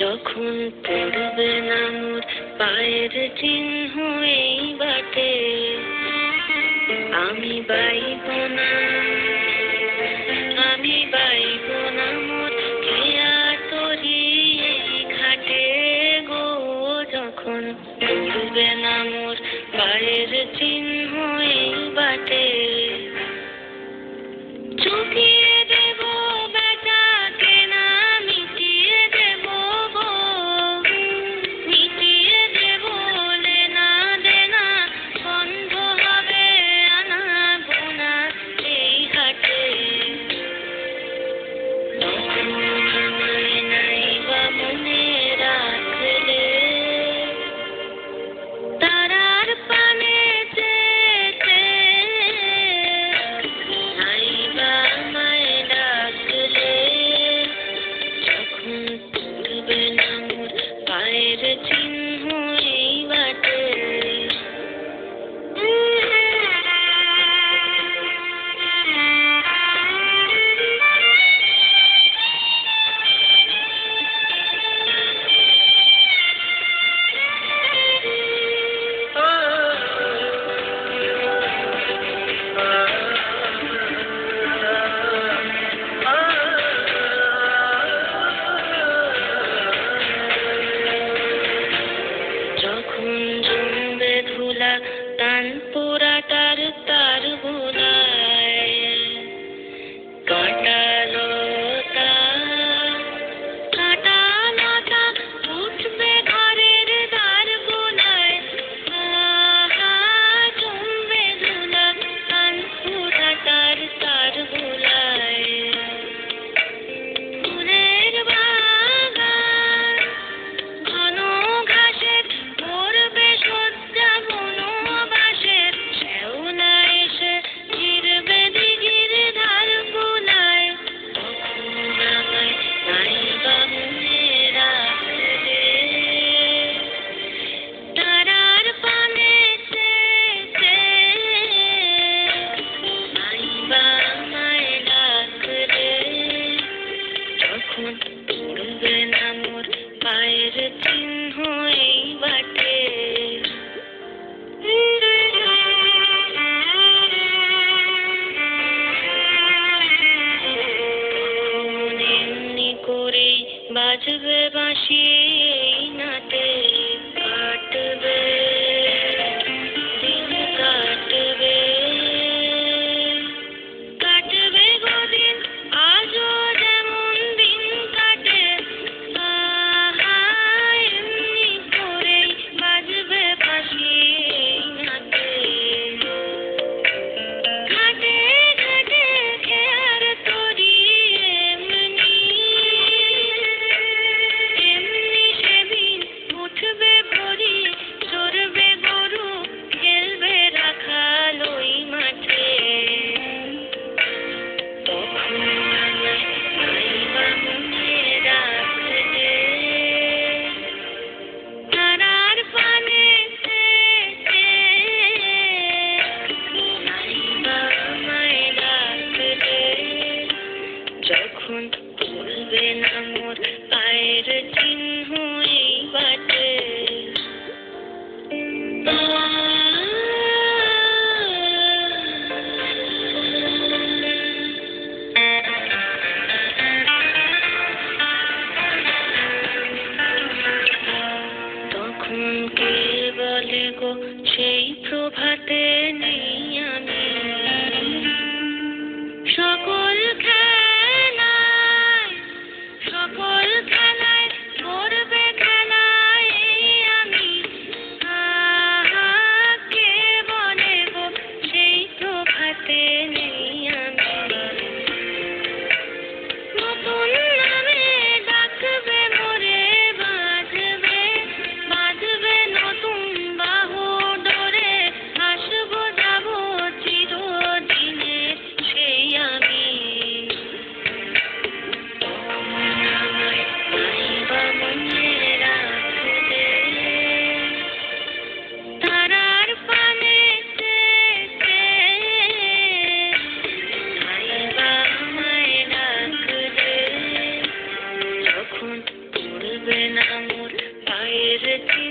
যখন পড়বে না মোর পায়ের চিহ্ন এই বাটে, আমি বাইব না, আমি বাইব না মোর খেয়া তরি এই ঘাটে গো। যখন পড়বে না মোর পায়ের চিহ্ন এই বাটে, চুকিয়ে দেব বেচা কেনা, মিটিয়ে দেব গো, মিটিয়ে দেব লেনা দেনা, বন্ধ হবে আনা গোনা এই হাটে। তখন আমায় নাইবা মনে রাখলে, তারার পানে চেয়ে নাইবা আমায় ডাকলে, যখন পড়বে না মোর পায়ের চিহ্ন এই বাটে। যখন জমবে ধুলা তান পোড়া তার তার ভুলায়, কাটা লতা কাটা লতা উঠবে ঘরের দ্বার গোলায়, আহা জমবে ধুলা তান পোড়া তার তার ভুলায়। ফুলের বাগান ঘন ঘাসের ভরবে শয্যা বনবাসের, শ্যাওলা এসে ঘিরবে দিঘির ধার গোলায়। তখন আমায় নাইবা মনে রাখলে, তারার পানে চেয়ে নাইবা আমায় ডাকলে, যখন পড়বে না মোর পায়ের চিহ্ন এই বাটে। তখন এমনি করেই বাজবে বাঁশি এই নাটে, কাটবে দিন কাটবে, কাটবে গদিন আজও যেমন দিন কাটে, আহা এমনি করেই বাজবে বাঁশি এই নাটে। ঘাটে ঘাটে খেয়ার তরি এমনি, এমনি সেদিন উঠবে ভরি, চড়বে গরু খেলবে রাখাল ওই মাঠে। তখন আমায় নাইবা মনে রাখলে, তারার পানে চেয়ে নাইবা আমায় ডাকলে, যখন পড়বে না মোর পায়ের চিহ্ন এই বাটে। তখন কে বলে গো সেই প্রভাতে নেই আমি, সকল খেলায় পড়বে না মোর পায়ের চিহ্ন।